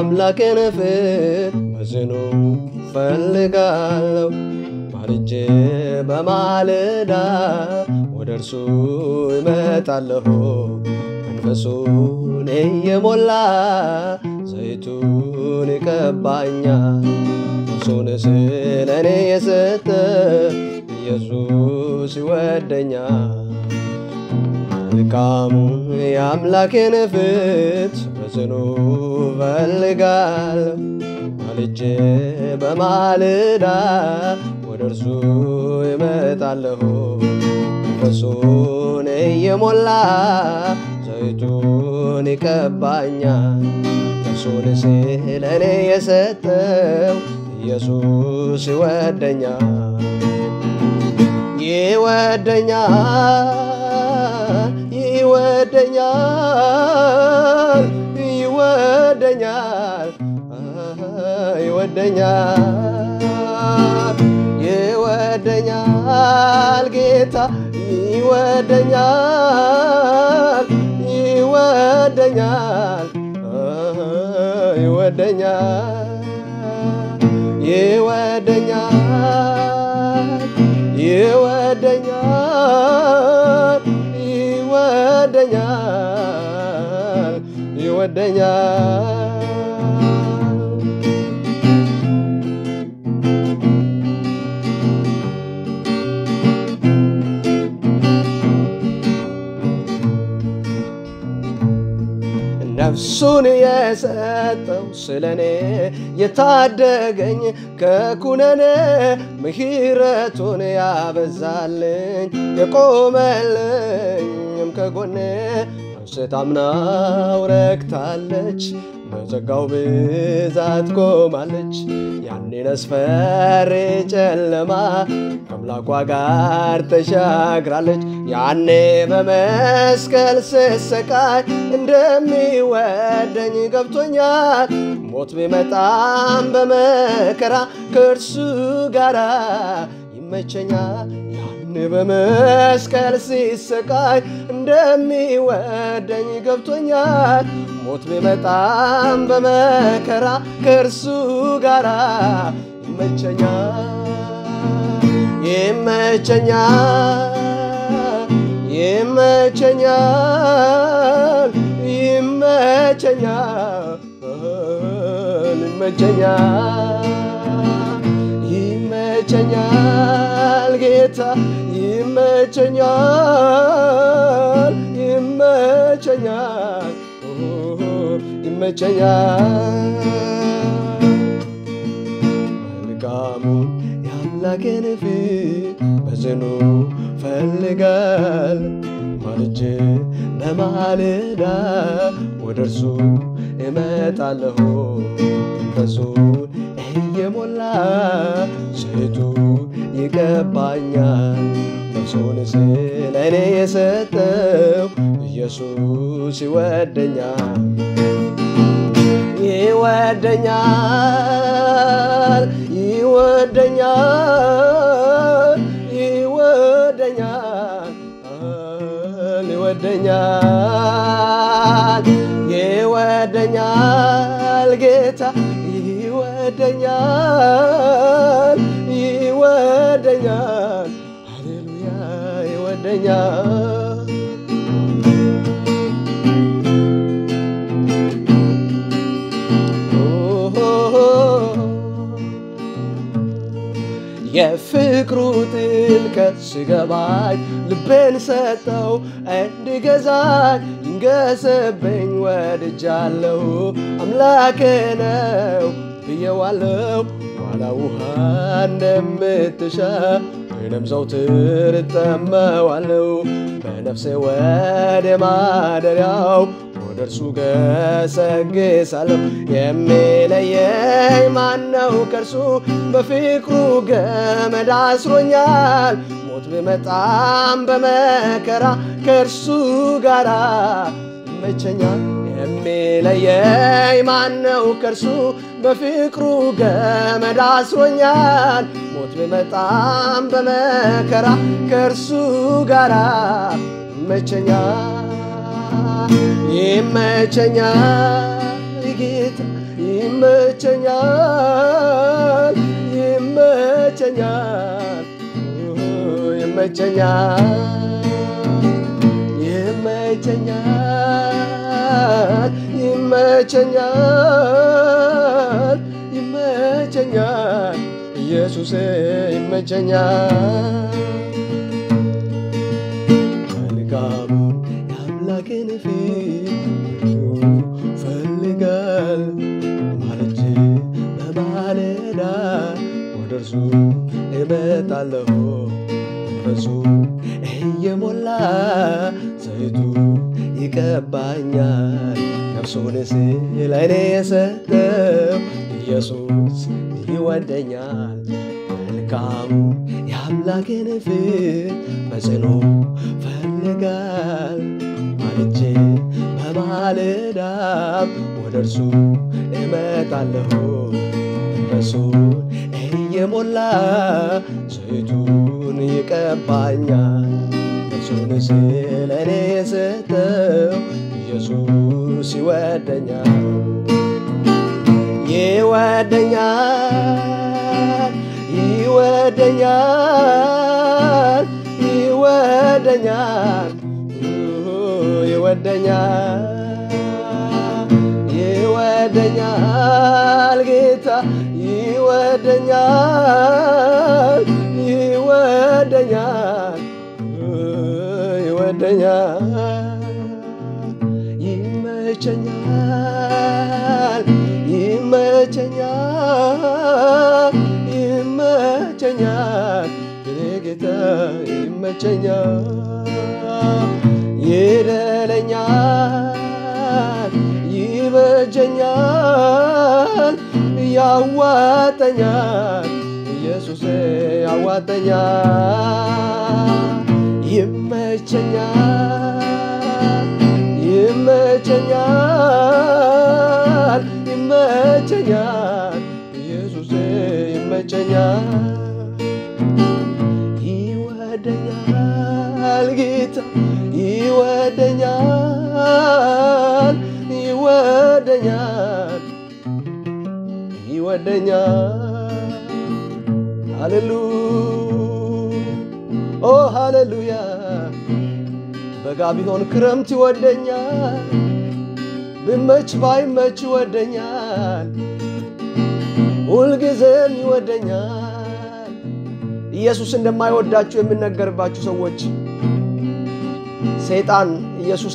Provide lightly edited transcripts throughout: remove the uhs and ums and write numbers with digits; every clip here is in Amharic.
የአምላኬን ፊት በጽኑ ፈልጋለሁ ማልጄ በማለዳ ወደ እርሱ እመጣለሁ መንፈሱን እየሞላ ዘይቱን ይቀባኛል እርሱን ስለኔ የሰጠ ኢየሱስ ይወደኛል መልካሙን የአምላኬን ፊት በጽኑ ፈልጋለሁ ማልጄ በማለዳ ወደ እርሱ እመጣለሁ መንፈሱን እየሞላ ዘይቱን ይቀባኛል እርሱን ስለኔ የሰጠው ኢየሱስ ይወደኛል ይወደኛል ይወደኛል ይወደኛል ይወደኛል ይወደኛል ጌታ ይወደኛል ይወደኛል ይወደኛል ይወደኛል ይወደኛል ይወደኛል ይወደኛል ነፍሱን የሰጠው ስለኔ የታደገኝ ከኩነኔ ምሕረቱን ያበዛልኝ የቆመልኝም ከጎኔ ነፍሴ ታምናው ረክታለች በጸጋው ብዛት ቆማለች ያኔን አስፈሪ ጨለማ ከአምላኳ ጋር ተሻግራለች ያኔ በመስቀል ስሰቃይ እንደሚወደኝ ገብቶኛል ሞት ቢመጣም በመከራ ከእርሱ ጋር ይመቸኛል ያኔ በመስቀል ስሰቃይ እንደሚወደኝ ገብቶኛል ሞት ቢመጣም በመከራ ከእርሱ ጋር ይመቸኛል ይመቸኛል ይመቸኛል ይመቸኛል ይመቸኛል ይመቸኛል ጌታ ይመቸኛል ይመቸኛል ይመቸኛል መልካሙን የአምላኬን ፊት በጽኑ ፈልጋለሁ ማልጄ በማለዳ ወደ እርሱ እመጣለሁ መንፈሱን እየሞላ ዘይቱን ይቀባኛል ነፍሱን ስለኔ የሰጠው ኢየሱስ ይወደኛል ይወደኛል ይወደኛል ይወደኛል ይወደኛል ይወደኛል ጌታ ይወደኛል ይወደኛል ሃሌሉያ ይወደኛል የፍቅሩ ጥልቀት ሲገባኝ ልቤን ሰጠው እንዲገዛኝ ይንገስብኝ ወድጃለሁ አምላኬ ነው ብዬዋለሁ ዋላ ውሃ እንደምትሻ እኔም ዘወትር እጠማዋለሁ በነፍሴ ወደ ማደሪያው ወደ እርሱ ገሰግሳለሁ የሚለየኝ ማነው ከእርሱ በፍቅሩ ገመድ አስሮኛል ሞት ቢመጣም በመከራ ከእርሱ ጋር ይመቸኛል የሚለየኝ ማነው ከእርሱ በፍቅሩ ገመድ አስሮኛል ሞት ቢመጣም በመከራ ከእርሱ ጋር ይመቸኛል ይመቸኛል ጌታ ይመቸኛል ይመቸኛል ይመቸኛል ይመቸኛል ይመቸኛል ኢየሱስ ይመቸኛል መልካሙ የአምላክን ፊት ፈልጋል ማለጄ በማለዳ ወደ እርሱ እመጣለሁ በሱ እየሞላ ዘይቱ ይቀባኛል ነፍሱንስ ለእኔ የሰጠው ኢየሱስ ይወደኛል መልካሙ የአምላክን ፊት በጽኑ ፈልጋል ማለጄ በማለዳም ወደ እርሱ እመጣለሁ ነፍሱን እየሞላ ዘይቱን ይቀባኛል ነፍሱንስ ለእኔ የሰጠው ኢየሱስ ይወደኛል ይወደኛል ይወደኛል ይወደኛል ይወደኛል ይወደኛል ጌታ ይወደኛል ይወደኛል ይወደኛል ይመቸኛል ይመቸኛል ይመቸኛል ጌታ ይመቸኛል ይደለኛል ይበጀኛል ያዋጠኛል ኢየሱስ ያዋጠኛል ይመቸኛል ይመቸኛል ይመቸኛል ኢየሱስ ይመቸኛል ይወደኛል ጌታ ይወደኛል ይወደኛል ይወደኛል ሃሌሉያ ኦ ሃሌሉያ በጋ ቢሆን ክረምት ይወደኛል ብመች ባይመች ይወደኛል ሁልጊዜም ይወደኛል ኢየሱስ እንደማይወዳችሁ የምነገርባችሁ ሰዎች ሰይጣን ኢየሱስ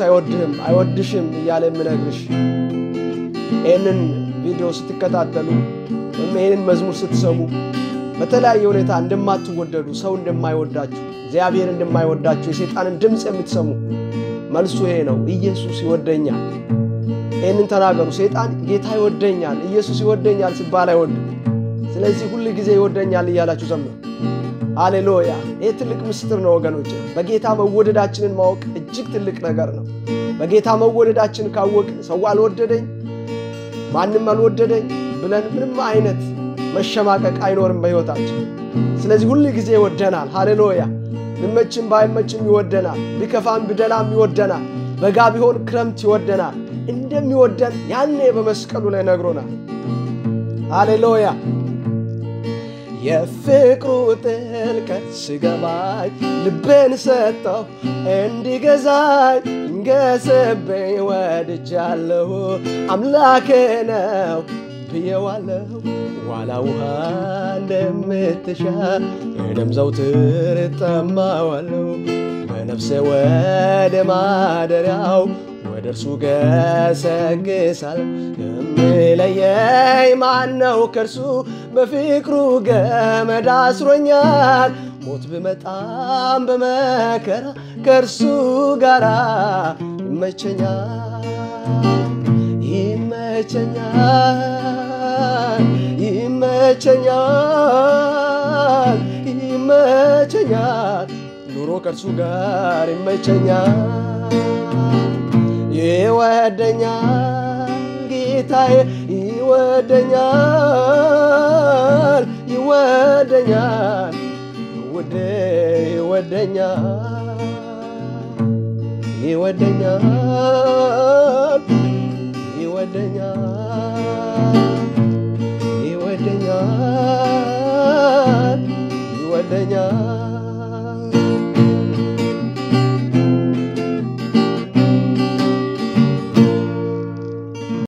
አይወድሽም እያለ የምነግርሽ ይህንን ቪዲዮ ስትከታተሉ ይህንን መዝሙር ስትሰሙ በተለያየ ሁኔታ እንደማትወደዱ ሰው እንደማይወዳችሁ እግዚአብሔር እንደማይወዳችሁ የሰይጣንን ድምጽ የምትሰሙ መልሱ ይሄ ነው ኢየሱስ ይወደኛል ይህንን ተናገሩ ሰይጣን ጌታ ይወደኛል ኢየሱስ ይወደኛል ሲባል አይወድም ስለዚህ ሁሉ ጊዜ ይወደኛል እያላችሁ ዘምሩ ሃሌሉያ ይሄ ትልቅ ምስጢር ነው ወገኖቼ በጌታ መወደዳችንን ማወቅ እጅግ ትልቅ ነገር ነው በጌታ መወደዳችን ካወቅ ሰው አልወደደኝ ማንንም አልወደደኝ ብለን ምንም አይነት መሸማቀቅ አይኖርም በህይወታችን ስለዚህ ሁሉ ጊዜ ይወደናል ሃሌሉያ ብመችም ባይመችም ይወደናል ቢከፋም ቢደላም ይወደናል በጋ ቢሆን ክረምት ይወደናል እንደሚወደን ያኔ በመስቀሉ ላይ ነግሮናል ሃሌሉያ የፍቅሩ ጥልቀት ሲገባኝ ልቤን ሰጠው እንዲገዛኝ እንገሰበኝ ወድጃለሁ አምላኬ ነው ብየዋለሁ ዋላ ውሃ እንደምትሻ እኔም ዘውትር እጠማዋለሁ በነፍሴ ወደ ማደሪያው ወደ እርሱ ገሰግሳለሁ የሚለየኝ ማነው ከእርሱ በፍቅሩ ገመድ አስሮኛል ሞት ብመጣም በመከራ ከእርሱ ጋር ይመቸኛል ይመቸኛል ይመቸኛል ይመቸኛል ኑሮ ከእርሱ ጋር ይመቸኛል ይወደኛል ጌታዬ ይወደኛል ይወደኛል ውዴ ይወደኛል ይወደኛል ይወደኛል